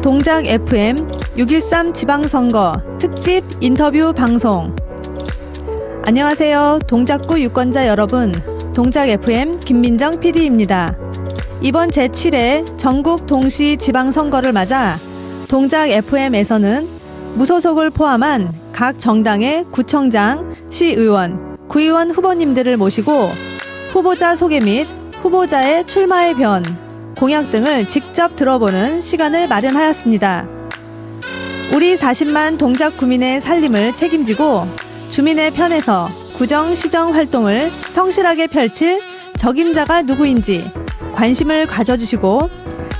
동작 FM 6.13 지방선거 특집 인터뷰 방송. 안녕하세요. 동작구 유권자 여러분. 동작 FM 김민정 PD입니다. 이번 제7회 전국 동시 지방선거를 맞아 동작 FM에서는 무소속을 포함한 각 정당의 구청장, 시의원, 구의원 후보님들을 모시고 후보자 소개 및 후보자의 출마의 변, 공약 등을 직접 들어보는 시간을 마련하였습니다. 우리 40만 동작 구민의 살림을 책임지고 주민의 편에서 구정 시정 활동을 성실하게 펼칠 적임자가 누구인지 관심을 가져주시고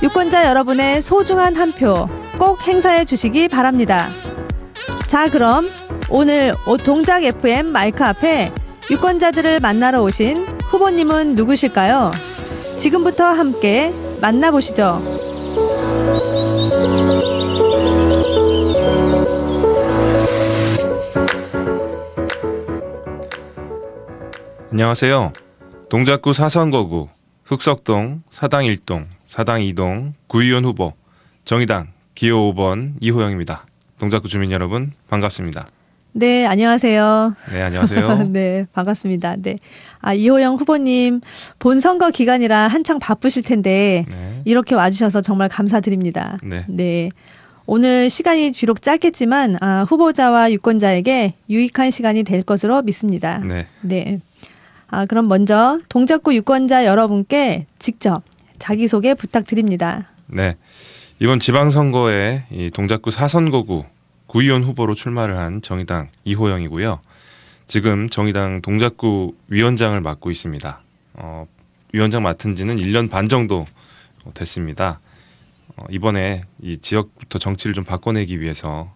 유권자 여러분의 소중한 한 표 꼭 행사해 주시기 바랍니다. 자, 그럼 오늘 동작 FM 마이크 앞에 유권자들을 만나러 오신 후보님은 누구실까요? 지금부터 함께 만나보시죠. 안녕하세요. 동작구 사선거구 흑석동 사당 1동, 사당 2동 구의원 후보 정의당 기호 5번 이호영입니다. 동작구 주민 여러분 반갑습니다. 네, 안녕하세요. 네, 안녕하세요. 네, 반갑습니다. 네. 이호영 후보님, 본선거 기간이라 한창 바쁘실 텐데, 네. 이렇게 와주셔서 정말 감사드립니다. 네. 네. 오늘 시간이 비록 짧겠지만, 후보자와 유권자에게 유익한 시간이 될 것으로 믿습니다. 네. 네. 그럼 먼저 동작구 유권자 여러분께 직접 자기소개 부탁드립니다. 네. 이번 지방선거에 이 동작구 사선거구 구의원 후보로 출마를 한 정의당 이호영이고요. 지금 정의당 동작구 위원장을 맡고 있습니다. 위원장 맡은 지는 1년 반 정도 됐습니다. 이번에 이 지역부터 정치를 좀 바꿔내기 위해서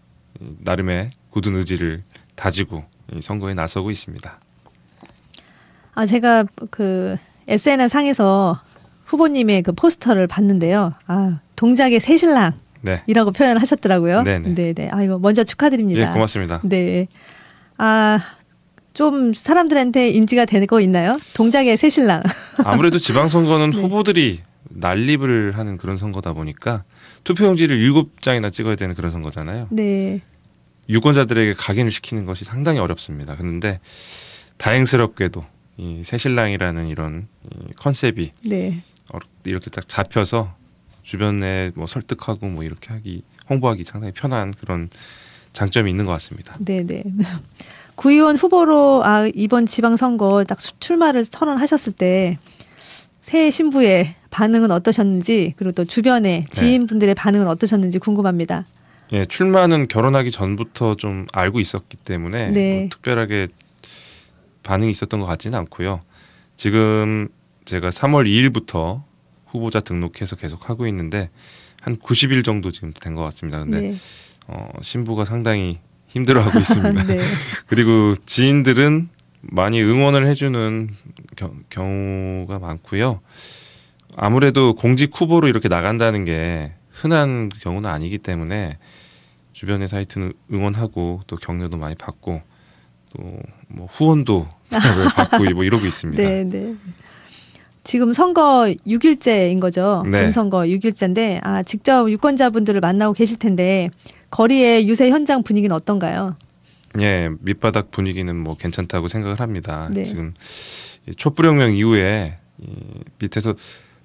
나름의 굳은 의지를 다지고 이 선거에 나서고 있습니다. 제가 그 SNS 상에서 후보님의 그 포스터를 봤는데요. 동작의 새신랑. 네. 이라고 표현을 하셨더라고요. 네네. 네네. 이거 먼저 축하드립니다. 예, 고맙습니다. 네. 좀 사람들한테 인지가 되고 있나요? 동작의 새신랑. 아무래도 지방선거는 네. 후보들이 난립을 하는 그런 선거다 보니까 투표용지를 7장이나 찍어야 되는 그런 선거잖아요. 네. 유권자들에게 각인을 시키는 것이 상당히 어렵습니다. 그런데 다행스럽게도 이 새신랑이라는 이런 이 컨셉이 네. 이렇게 딱 잡혀서 주변에 뭐 설득하고 뭐 이렇게 홍보하기 상당히 편한 그런 장점이 있는 것 같습니다. 네네. 구의원 후보로 이번 지방선거 딱 출마를 선언하셨을 때 새 신부의 반응은 어떠셨는지, 그리고 또 주변의 지인분들의 반응은 어떠셨는지 궁금합니다. 예, 출마는 결혼하기 전부터 좀 알고 있었기 때문에 네. 뭐 특별하게 반응이 있었던 것 같지는 않고요. 지금 제가 3월 2일부터 후보자 등록해서 계속 하고 있는데 한 90일 정도 지금 된 것 같습니다. 근데 네. 신부가 상당히 힘들어하고 있습니다. 네. 그리고 지인들은 많이 응원을 해주는 경우가 많고요. 아무래도 공직 후보로 이렇게 나간다는 게 흔한 경우는 아니기 때문에 주변의 사이트는 응원하고 또 격려도 많이 받고 또 뭐 후원도 받고 뭐 이러고 있습니다. 네, 네. 지금 선거 6일째인 거죠. 네. 본선거 6일째인데 직접 유권자분들을 만나고 계실 텐데 거리의 유세 현장 분위기는 어떤가요? 예, 밑바닥 분위기는 뭐 괜찮다고 생각을 합니다. 네. 지금 촛불혁명 이후에 밑에서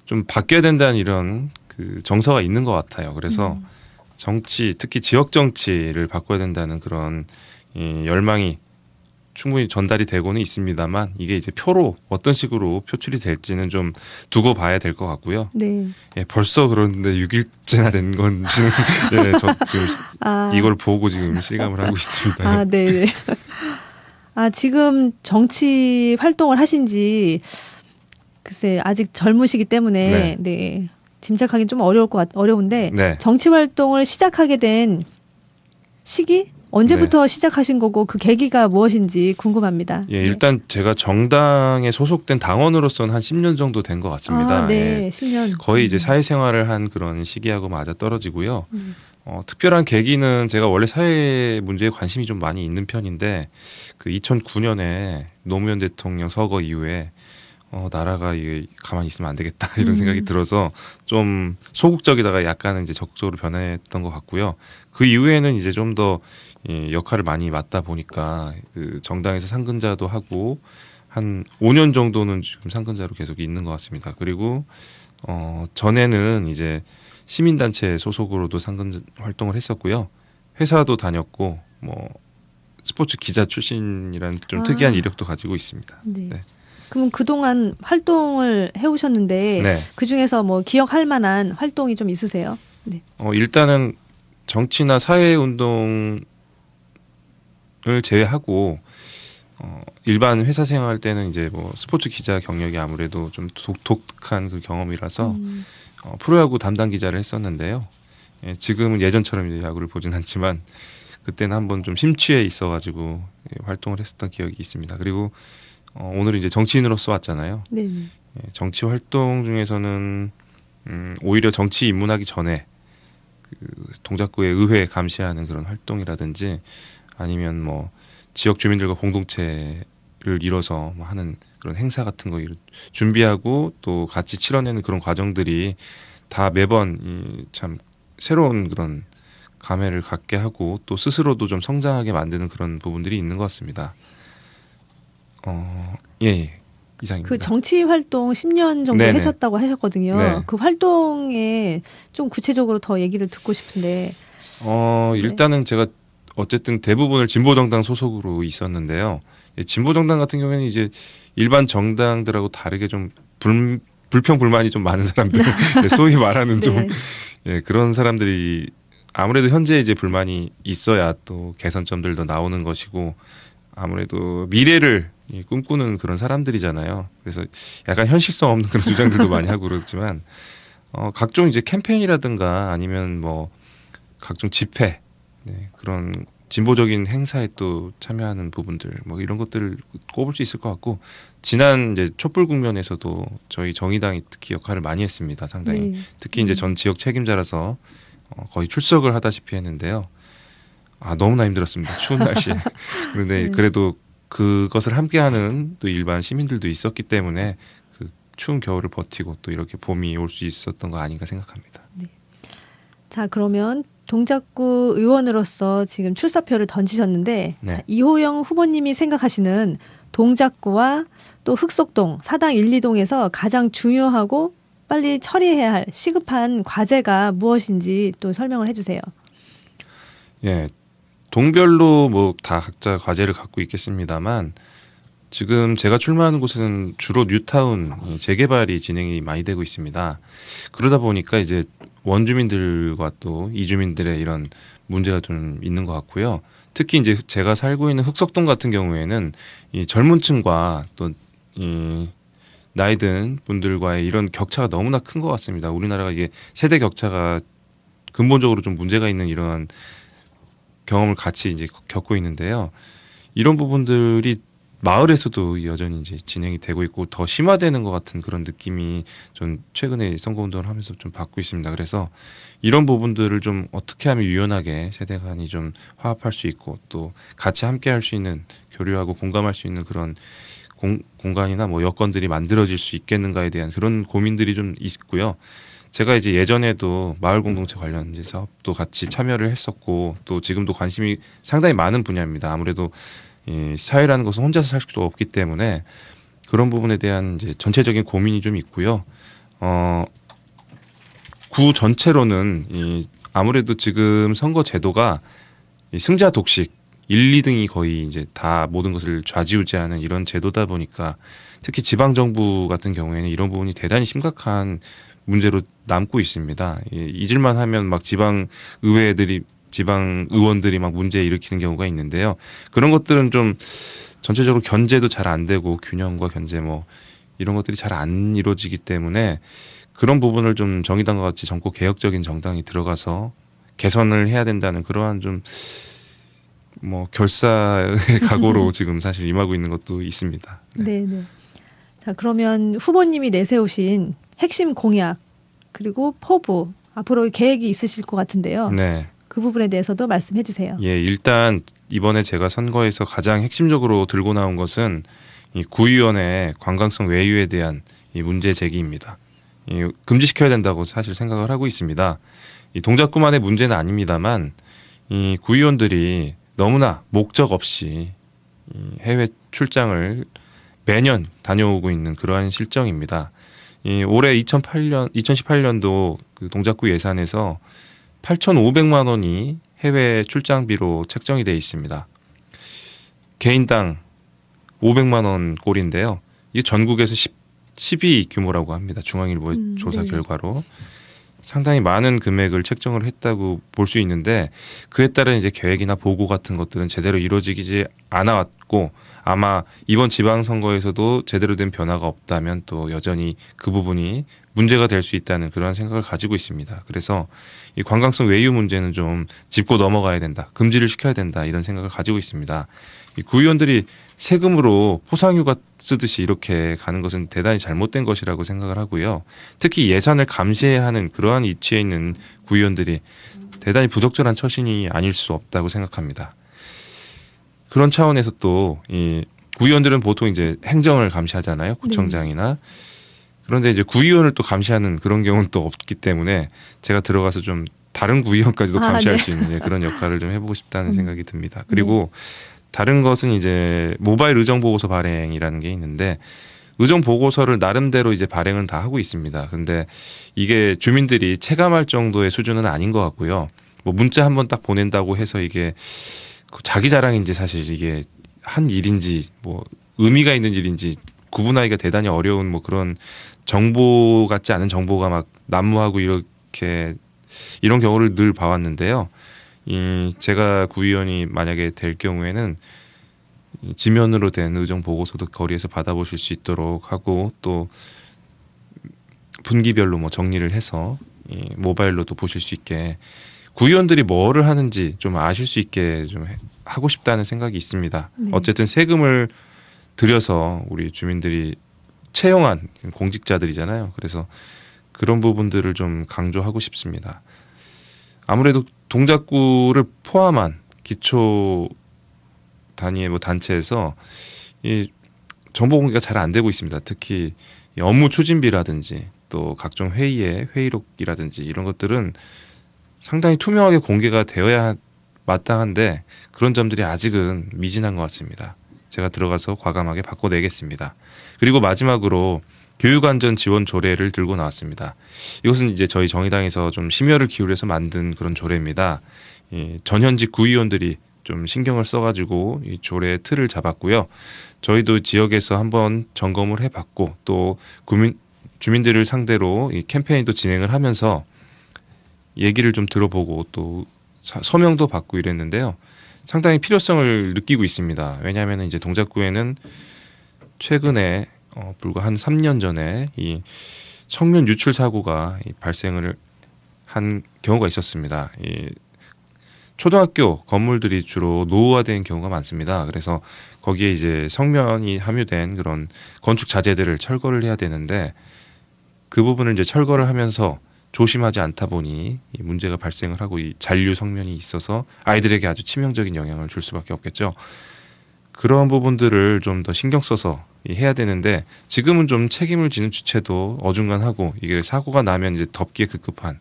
좀 바뀌어야 된다는 이런 그 정서가 있는 것 같아요. 그래서 정치, 특히 지역 정치를 바꿔야 된다는 그런 열망이 충분히 전달이 되고는 있습니다만 이게 이제 표로 어떤 식으로 표출이 될지는 좀 두고 봐야 될 것 같고요. 네. 예, 벌써 그런데 6일째나 된 건지는 네, 저 지금 이걸 보고 지금 실감을 하고 있습니다. 네. 지금 정치 활동을 하신 지 글쎄 아직 젊으시기 때문에 네. 짐작하기는 좀 어려운데 네. 정치 활동을 시작하게 된 시기? 언제부터 시작하신 거고 그 계기가 무엇인지 궁금합니다. 예, 일단 제가 정당에 소속된 당원으로서는 한 10년 정도 된 것 같습니다. 네, 예, 10년. 거의 이제 사회생활을 한 그런 시기하고 맞아 떨어지고요. 특별한 계기는 제가 원래 사회 문제에 관심이 좀 많이 있는 편인데 그 2009년에 노무현 대통령 서거 이후에 나라가 이게 가만히 있으면 안 되겠다 이런 음. 생각이 들어서 좀 소극적이다가 약간은 이제 적극적으로 변했던 것 같고요. 그 이후에는 이제 좀 더 역할을 많이 맡다 보니까 그 정당에서 상근자도 하고 한 5년 정도는 지금 상근자로 계속 있는 것 같습니다. 그리고 전에는 이제 시민단체 소속으로도 상근 활동을 했었고요. 회사도 다녔고 뭐 스포츠 기자 출신이라는 좀 특이한 이력도 가지고 있습니다. 네. 네. 그럼 그동안 활동을 해오셨는데 네. 그 중에서 뭐 기억할 만한 활동이 좀 있으세요? 네. 일단은 정치나 사회운동을 제외하고 일반 회사 생활 때는 이제 뭐 스포츠 기자 경력이 아무래도 좀 독특한 그 경험이라서 프로야구 담당 기자를 했었는데요. 예, 지금은 예전처럼 이제 야구를 보진 않지만 그때는 한번 좀 심취해 있어가지고 활동을 했었던 기억이 있습니다. 그리고 오늘은 이제 정치인으로서 왔잖아요. 네. 예, 정치 활동 중에서는 오히려 정치 입문하기 전에 그 동작구의 의회 감시하는 그런 활동이라든지 아니면 뭐 지역 주민들과 공동체를 이뤄서 뭐 하는 그런 행사 같은 거 준비하고 또 같이 치러내는 그런 과정들이 다 매번 참 새로운 그런 감회를 갖게 하고 또 스스로도 좀 성장하게 만드는 그런 부분들이 있는 것 같습니다. 예, 이상입니다. 그 정치 활동 10년 정도 네네. 하셨다고 하셨거든요. 네. 그 활동에 좀 구체적으로 더 얘기를 듣고 싶은데. 일단은 제가 어쨌든 대부분을 진보정당 소속으로 있었는데요. 진보정당 같은 경우에는 이제 일반 정당들하고 다르게 좀 불평 불만이 좀 많은 사람들, 소위 말하는 좀 그런 사람들이 아무래도 현재 이제 불만이 있어야 또 개선점들도 나오는 것이고 아무래도 미래를 꿈꾸는 그런 사람들이잖아요. 그래서 약간 현실성 없는 그런 주장들도 많이 하고 그렇지만 각종 이제 캠페인이라든가 아니면 뭐 각종 집회 그런 진보적인 행사에 또 참여하는 부분들 뭐 이런 것들을 꼽을 수 있을 것 같고 지난 이제 촛불 국면에서도 저희 정의당이 특히 역할을 많이 했습니다. 상당히 특히 이제 전 지역 책임자라서 거의 출석을 하다시피 했는데요. 너무나 힘들었습니다. 추운 날씨에. 그런데 그래도 그것을 함께하는 또 일반 시민들도 있었기 때문에 그 추운 겨울을 버티고 또 이렇게 봄이 올 수 있었던 거 아닌가 생각합니다. 네. 자, 그러면 동작구 의원으로서 지금 출사표를 던지셨는데 네. 자, 이호영 후보님이 생각하시는 동작구와 또 흑석동, 사당 1, 2동에서 가장 중요하고 빨리 처리해야 할 시급한 과제가 무엇인지 또 설명을 해주세요. 예, 동별로 뭐 다 각자 과제를 갖고 있겠습니다만 지금 제가 출마하는 곳은 주로 뉴타운 재개발이 진행이 많이 되고 있습니다. 그러다 보니까 이제 원주민들과 또 이주민들의 이런 문제가 좀 있는 것 같고요. 특히 이제 제가 살고 있는 흑석동 같은 경우에는 이 젊은층과 또 이 나이 든 분들과의 이런 격차가 너무나 큰 것 같습니다. 우리나라가 이게 세대 격차가 근본적으로 좀 문제가 있는 이러한 경험을 같이 이제 겪고 있는데요. 이런 부분들이 마을에서도 여전히 이제 진행이 되고 있고 더 심화되는 것 같은 그런 느낌이 전 최근에 선거운동을 하면서 좀 받고 있습니다. 그래서 이런 부분들을 좀 어떻게 하면 유연하게 세대 간이 좀 화합할 수 있고 또 같이 함께 할 수 있는 교류하고 공감할 수 있는 그런 공간이나 뭐 여건들이 만들어질 수 있겠는가에 대한 그런 고민들이 좀 있고요. 제가 이제 예전에도 마을 공동체 관련 이제 사업도 같이 참여를 했었고 또 지금도 관심이 상당히 많은 분야입니다. 아무래도 이 사회라는 것은 혼자서 살 수 없기 때문에 그런 부분에 대한 이제 전체적인 고민이 좀 있고요. 구 전체로는 아무래도 지금 선거 제도가 승자 독식 1, 2등이 거의 이제 다 모든 것을 좌지우지하는 이런 제도다 보니까 특히 지방 정부 같은 경우에는 이런 부분이 대단히 심각한 문제로 남고 있습니다. 잊을만 하면 막 지방 의원들이 막 문제 일으키는 경우가 있는데요. 그런 것들은 좀 전체적으로 견제도 잘 안 되고 균형과 견제 뭐 이런 것들이 잘 안 이루어지기 때문에 그런 부분을 좀 정의당과 같이 정코 개혁적인 정당이 들어가서 개선을 해야 된다는 그러한 좀 뭐 결사의 각오로 지금 사실 임하고 있는 것도 있습니다. 네. 자, 그러면 후보님이 내세우신 핵심 공약 그리고 포부 앞으로 계획이 있으실 것 같은데요. 네. 그 부분에 대해서도 말씀해 주세요. 예, 일단 이번에 제가 선거에서 가장 핵심적으로 들고 나온 것은 이 구의원의 관광성 외유에 대한 이 문제 제기입니다. 금지시켜야 된다고 사실 생각을 하고 있습니다. 이 동작구만의 문제는 아닙니다만 이 구의원들이 너무나 목적 없이 이 해외 출장을 매년 다녀오고 있는 그러한 실정입니다. 올해 2018년도 그 동작구 예산에서 8,500만 원이 해외 출장비로 책정이 되어 있습니다. 개인당 500만 원 꼴인데요. 이게 전국에서 10위 규모라고 합니다. 중앙일보의 조사 네. 결과로. 상당히 많은 금액을 책정을 했다고 볼 수 있는데 그에 따른 이제 계획이나 보고 같은 것들은 제대로 이루어지지 않아 왔고 아마 이번 지방선거에서도 제대로 된 변화가 없다면 또 여전히 그 부분이 문제가 될 수 있다는 그런 생각을 가지고 있습니다. 그래서 이 관광성 외유 문제는 좀 짚고 넘어가야 된다. 금지를 시켜야 된다. 이런 생각을 가지고 있습니다. 이 구의원들이 세금으로 포상휴가 쓰듯이 이렇게 가는 것은 대단히 잘못된 것이라고 생각을 하고요. 특히 예산을 감시해야 하는 그러한 위치에 있는 구의원들이 대단히 부적절한 처신이 아닐 수 없다고 생각합니다. 그런 차원에서 또 이 구의원들은 보통 이제 행정을 감시하잖아요. 구청장이나. 그런데 이제 구의원을 또 감시하는 그런 경우는 또 없기 때문에 제가 들어가서 좀 다른 구의원까지도 감시할 네. 수 있는 그런 역할을 좀 해보고 싶다는 생각이 듭니다. 그리고 다른 것은 이제 모바일 의정 보고서 발행이라는 게 있는데 의정 보고서를 나름대로 이제 발행을 다 하고 있습니다. 근데 이게 주민들이 체감할 정도의 수준은 아닌 것 같고요. 뭐 문자 한번 딱 보낸다고 해서 이게 자기 자랑인지 사실 이게 한 일인지 뭐 의미가 있는 일인지 구분하기가 대단히 어려운 뭐 그런 정보 같지 않은 정보가 막 난무하고 이렇게 이런 경우를 늘 봐왔는데요. 제가 구의원이 만약에 될 경우에는 지면으로 된 의정 보고서도 거리에서 받아보실 수 있도록 하고 또 분기별로 뭐 정리를 해서 모바일로도 보실 수 있게 구의원들이 뭐를 하는지 좀 아실 수 있게 좀 하고 싶다는 생각이 있습니다. 네. 어쨌든 세금을 들여서 우리 주민들이 채용한 공직자들이잖아요. 그래서 그런 부분들을 좀 강조하고 싶습니다. 아무래도 동작구를 포함한 기초 단위의 뭐 단체에서 이 정보 공개가 잘 안 되고 있습니다. 특히 이 업무 추진비라든지 또 각종 회의의 회의록이라든지 이런 것들은 상당히 투명하게 공개가 되어야 마땅한데 그런 점들이 아직은 미진한 것 같습니다. 제가 들어가서 과감하게 바꿔내겠습니다. 그리고 마지막으로 교육안전 지원 조례를 들고 나왔습니다. 이것은 이제 저희 정의당에서 좀 심혈을 기울여서 만든 그런 조례입니다. 전현직 구의원들이 좀 신경을 써가지고 이 조례의 틀을 잡았고요. 저희도 지역에서 한번 점검을 해봤고 또 주민들을 상대로 이 캠페인도 진행을 하면서 얘기를 좀 들어보고 또 서명도 받고 이랬는데요. 상당히 필요성을 느끼고 있습니다. 왜냐하면 이제 동작구에는 최근에 불과 한 3년 전에 이 성면 유출 사고가 발생을 한 경우가 있었습니다. 이 초등학교 건물들이 주로 노후화된 경우가 많습니다. 그래서 거기에 이제 성면이 함유된 그런 건축 자재들을 철거를 해야 되는데 그 부분을 이제 철거를 하면서 조심하지 않다 보니 이 문제가 발생을 하고 이 잔류 성면이 있어서 아이들에게 아주 치명적인 영향을 줄 수밖에 없겠죠. 그런 부분들을 좀 더 신경 써서 해야 되는데 지금은 좀 책임을 지는 주체도 어중간하고 이게 사고가 나면 이제 덮기에 급급한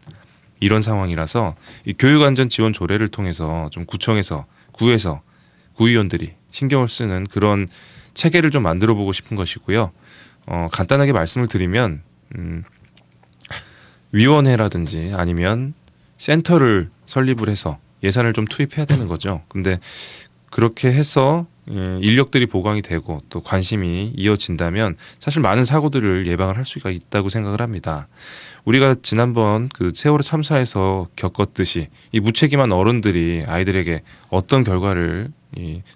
이런 상황이라서 이 교육안전 지원 조례를 통해서 좀 구청에서 구에서 구의원들이 신경을 쓰는 그런 체계를 좀 만들어 보고 싶은 것이고요. 간단하게 말씀을 드리면 위원회라든지 아니면 센터를 설립을 해서 예산을 좀 투입해야 되는 거죠. 근데 그렇게 해서 인력들이 보강이 되고 또 관심이 이어진다면 사실 많은 사고들을 예방을 할 수가 있다고 생각을 합니다. 우리가 지난번 그 세월호 참사에서 겪었듯이 이 무책임한 어른들이 아이들에게 어떤 결과를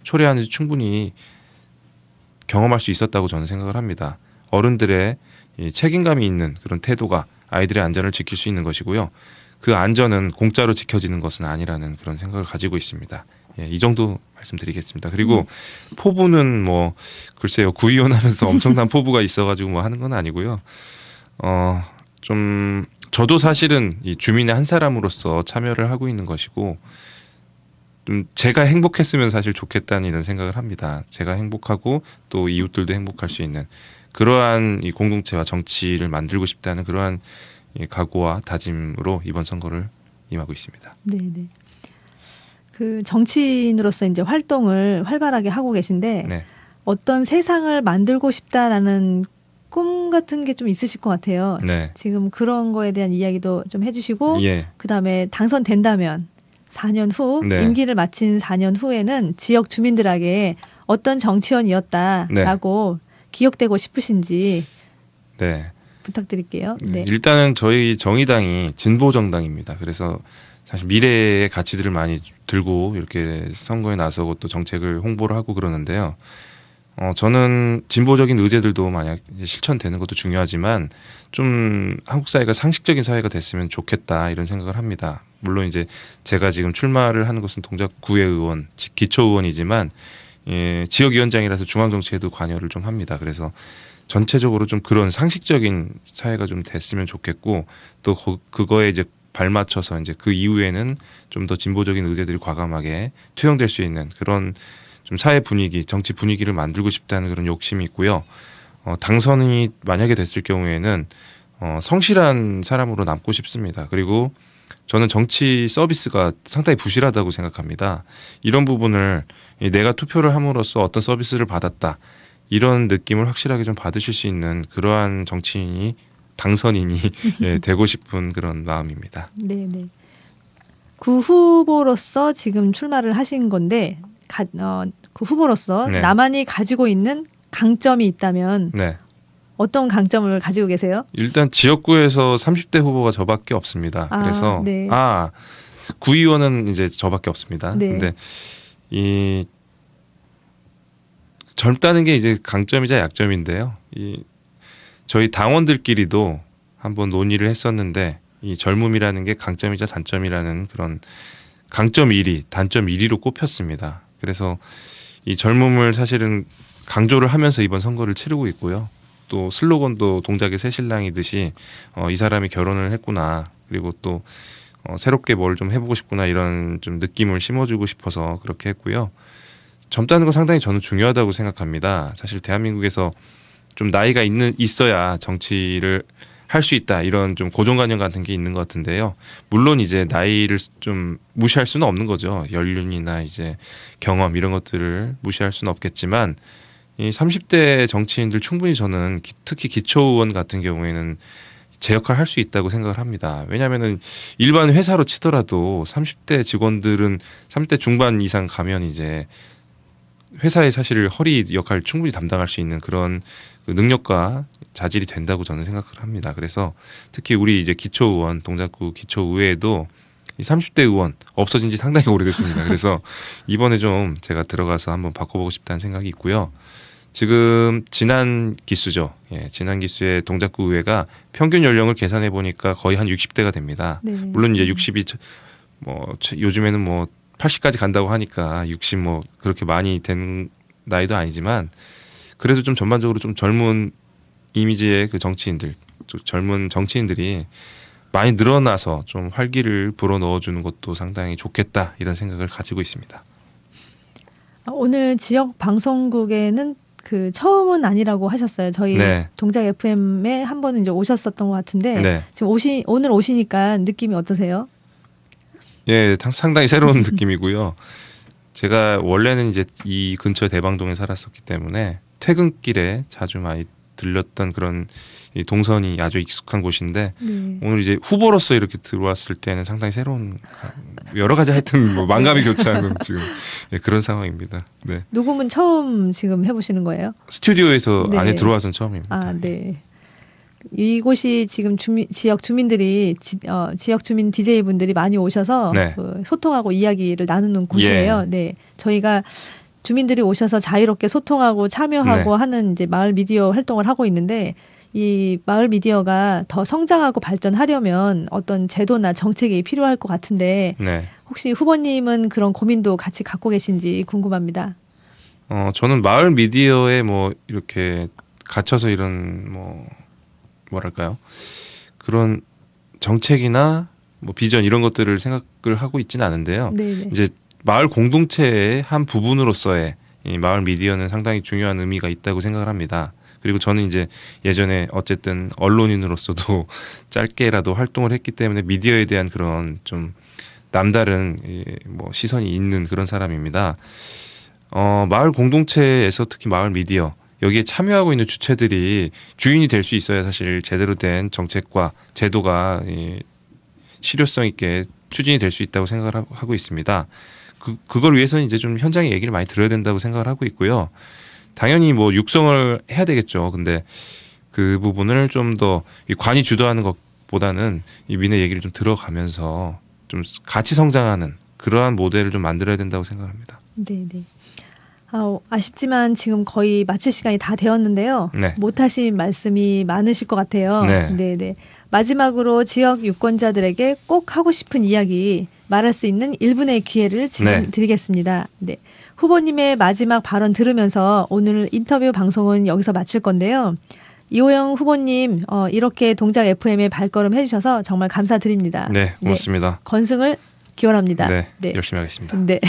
초래하는지 충분히 경험할 수 있었다고 저는 생각을 합니다. 어른들의 이 책임감이 있는 그런 태도가 아이들의 안전을 지킬 수 있는 것이고요. 그 안전은 공짜로 지켜지는 것은 아니라는 그런 생각을 가지고 있습니다. 이 정도 말씀드리겠습니다. 그리고 포부는 뭐 글쎄요 구의원 하면서 엄청난 포부가 있어가지고 뭐 하는 건 아니고요. 좀 저도 사실은 이 주민의 한 사람으로서 참여를 하고 있는 것이고 좀 제가 행복했으면 사실 좋겠다는 이런 생각을 합니다. 제가 행복하고 또 이웃들도 행복할 수 있는 그러한 이 공동체와 정치를 만들고 싶다는 그러한 이 각오와 다짐으로 이번 선거를 임하고 있습니다. 네, 네. 그 정치인으로서 이제 활동을 활발하게 하고 계신데 네. 어떤 세상을 만들고 싶다라는 꿈 같은 게 좀 있으실 것 같아요. 네. 지금 그런 거에 대한 이야기도 좀 해주시고 예. 그다음에 당선된다면 4년 후 네. 임기를 마친 4년 후에는 지역 주민들에게 어떤 정치원이었다라고 기억되고 싶으신지 네. 부탁드릴게요. 네. 일단은 저희 정의당이 진보 정당입니다. 그래서 사실 미래의 가치들을 많이 들고 이렇게 선거에 나서고 또 정책을 홍보를 하고 그러는데요. 저는 진보적인 의제들도 만약 실천되는 것도 중요하지만 좀 한국 사회가 상식적인 사회가 됐으면 좋겠다 이런 생각을 합니다. 물론 이제 제가 지금 출마를 하는 것은 동작구의 의원, 기초의원이지만 지역위원장이라서 중앙정치에도 관여를 좀 합니다. 그래서 전체적으로 좀 그런 상식적인 사회가 좀 됐으면 좋겠고 또 그거에 이제 발맞춰서 이제 그 이후에는 좀 더 진보적인 의제들이 과감하게 투영될 수 있는 그런 좀 사회 분위기, 정치 분위기를 만들고 싶다는 그런 욕심이 있고요. 당선이 만약에 됐을 경우에는 성실한 사람으로 남고 싶습니다. 그리고 저는 정치 서비스가 상당히 부실하다고 생각합니다. 이런 부분을 내가 투표를 함으로써 어떤 서비스를 받았다. 이런 느낌을 확실하게 좀 받으실 수 있는 그러한 정치인이 당선인이 예, 되고 싶은 그런 마음입니다. 네, 네. 구 후보로서 지금 출마를 하신 건데 그 후보로서 네. 나만이 가지고 있는 강점이 있다면 네. 어떤 강점을 가지고 계세요? 일단 지역구에서 30대 후보가 저밖에 없습니다. 그래서 네. 구의원은 이제 저밖에 없습니다. 네. 근데 이 젊다는 게 이제 강점이자 약점인데요. 저희 당원들끼리도 한번 논의를 했었는데 이 젊음이라는 게 강점이자 단점이라는 그런 강점 1위, 단점 1위로 꼽혔습니다. 그래서 이 젊음을 사실은 강조를 하면서 이번 선거를 치르고 있고요. 또 슬로건도 동작의 새신랑이듯이 이 사람이 결혼을 했구나. 그리고 또 새롭게 뭘 좀 해보고 싶구나 이런 좀 느낌을 심어주고 싶어서 그렇게 했고요. 젊다는 건 상당히 저는 중요하다고 생각합니다. 사실 대한민국에서 좀 나이가 있어야 정치를 할 수 있다 이런 좀 고정관념 같은 게 있는 것 같은데요. 물론 이제 나이를 좀 무시할 수는 없는 거죠. 연륜이나 이제 경험 이런 것들을 무시할 수는 없겠지만 이 30대 정치인들 충분히 저는 특히 기초의원 같은 경우에는 제 역할을 할 수 있다고 생각을 합니다. 왜냐하면은 일반 회사로 치더라도 30대 직원들은 30대 중반 이상 가면 이제 회사의 사실 허리 역할을 충분히 담당할 수 있는 그런 그 능력과 자질이 된다고 저는 생각을 합니다. 그래서 특히 우리 이제 기초의원, 동작구 기초의회에도 이 30대 의원 없어진 지 상당히 오래됐습니다. 그래서 이번에 좀 제가 들어가서 한번 바꿔보고 싶다는 생각이 있고요. 지금 지난 기수죠. 예, 지난 기수의 동작구 의회가 평균 연령을 계산해 보니까 거의 한 60대가 됩니다. 네. 물론 이제 60이 요즘에는 80까지 간다고 하니까 60 그렇게 많이 된 나이도 아니지만 그래도 좀 전반적으로 좀 젊은 이미지의 그 정치인들, 젊은 정치인들이 많이 늘어나서 좀 활기를 불어 넣어주는 것도 상당히 좋겠다 이런 생각을 가지고 있습니다. 오늘 지역 방송국에는 그 처음은 아니라고 하셨어요. 저희 네. 동작 FM에 한 번은 이제 오셨었던 것 같은데 네. 지금 오늘 오시니까 느낌이 어떠세요? 예, 상당히 새로운 느낌이고요. 제가 원래는 이제 이 근처 대방동에 살았었기 때문에 퇴근길에 자주 많이 들렸던 그런 이 동선이 아주 익숙한 곳인데 네. 오늘 이제 후보로서 이렇게 들어왔을 때는 상당히 새로운 여러 가지 하여튼 만감이 교차하는 지금 그런 상황입니다. 네. 녹음은 처음 지금 해보시는 거예요? 스튜디오에서 네. 안에 들어와서는 처음입니다. 아, 네. 이곳이 지금 지역 주민들이 지역 주민 DJ 분들이 많이 오셔서 네. 그 소통하고 이야기를 나누는 곳이에요. 네, 저희가 주민들이 오셔서 자유롭게 소통하고 참여하고 하는 이제 마을 미디어 활동을 하고 있는데 이 마을 미디어가 더 성장하고 발전하려면 어떤 제도나 정책이 필요할 것 같은데 네. 혹시 후보님은 그런 고민도 같이 갖고 계신지 궁금합니다. 저는 마을 미디어에 이렇게 갇혀서 이런 뭐랄까요? 그런 정책이나 비전 이런 것들을 생각을 하고 있지는 않은데요. 네네. 이제 마을 공동체의 한 부분으로서의 이 마을 미디어는 상당히 중요한 의미가 있다고 생각을 합니다. 그리고 저는 이제 예전에 어쨌든 언론인으로서도 짧게라도 활동을 했기 때문에 미디어에 대한 그런 좀 남다른 뭐 시선이 있는 그런 사람입니다. 마을 공동체에서 특히 마을 미디어 여기에 참여하고 있는 주체들이 주인이 될 수 있어야 사실 제대로 된 정책과 제도가 실효성 있게 추진이 될 수 있다고 생각을 하고 있습니다. 그걸 위해서는 이제 좀 현장의 얘기를 많이 들어야 된다고 생각을 하고 있고요. 당연히 뭐 육성을 해야 되겠죠. 근데 그 부분을 좀 더 관이 주도하는 것보다는 이 민의 얘기를 좀 들어가면서 좀 같이 성장하는 그러한 모델을 좀 만들어야 된다고 생각합니다. 네, 네. 아쉽지만 지금 거의 마칠 시간이 다 되었는데요. 네. 못하신 말씀이 많으실 것 같아요. 네. 네, 네. 마지막으로 지역 유권자들에게 꼭 하고 싶은 이야기 말할 수 있는 1분의 기회를 지금 네. 드리겠습니다. 네. 후보님의 마지막 발언 들으면서 오늘 인터뷰 방송은 여기서 마칠 건데요. 이호영 후보님 이렇게 동작 FM에 발걸음 해주셔서 정말 감사드립니다. 네, 고맙습니다. 네. 건승을 기원합니다. 네, 네. 열심히 하겠습니다. 네.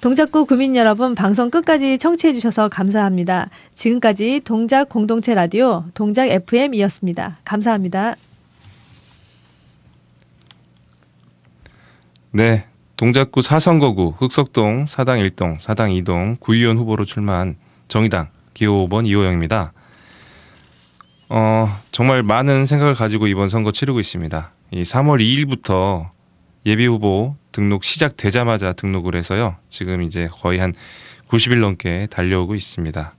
동작구 구민 여러분 방송 끝까지 청취해 주셔서 감사합니다. 지금까지 동작 공동체 라디오 동작 FM이었습니다. 감사합니다. 네, 동작구 4선거구 흑석동 사당 1동, 사당 2동 구의원 후보로 출마한 정의당 기호 5번 이호영입니다. 정말 많은 생각을 가지고 이번 선거 치르고 있습니다. 이 3월 2일부터 예비 후보 등록 시작되자마자 등록을 해서요. 지금 이제 거의 한 90일 넘게 달려오고 있습니다.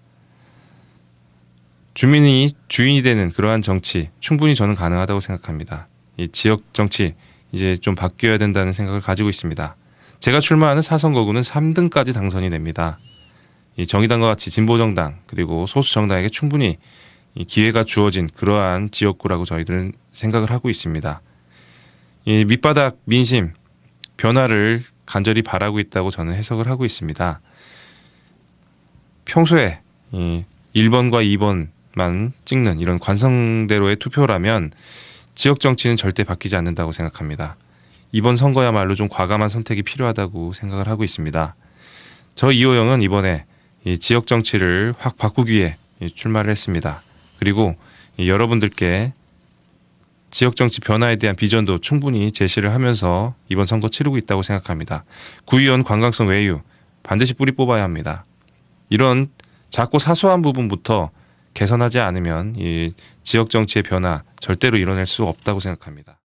주민이 주인이 되는 그러한 정치 충분히 저는 가능하다고 생각합니다. 이 지역 정치 이제 좀 바뀌어야 된다는 생각을 가지고 있습니다. 제가 출마하는 4선거구는 3등까지 당선이 됩니다. 이 정의당과 같이 진보정당 그리고 소수정당에게 충분히 이 기회가 주어진 그러한 지역구라고 저희들은 생각을 하고 있습니다. 이 밑바닥 민심 변화를 간절히 바라고 있다고 저는 해석을 하고 있습니다. 평소에 이 1번과 2번만 찍는 이런 관성대로의 투표라면 지역 정치는 절대 바뀌지 않는다고 생각합니다. 이번 선거야말로 좀 과감한 선택이 필요하다고 생각을 하고 있습니다. 저 이호영은 이번에 이 지역 정치를 확 바꾸기 위해 출마를 했습니다. 그리고 여러분들께 지역 정치 변화에 대한 비전도 충분히 제시를 하면서 이번 선거 치르고 있다고 생각합니다. 구의원 관광성 외유 반드시 뿌리 뽑아야 합니다. 이런 작고 사소한 부분부터 개선하지 않으면 이 지역 정치의 변화 절대로 이뤄낼 수 없다고 생각합니다.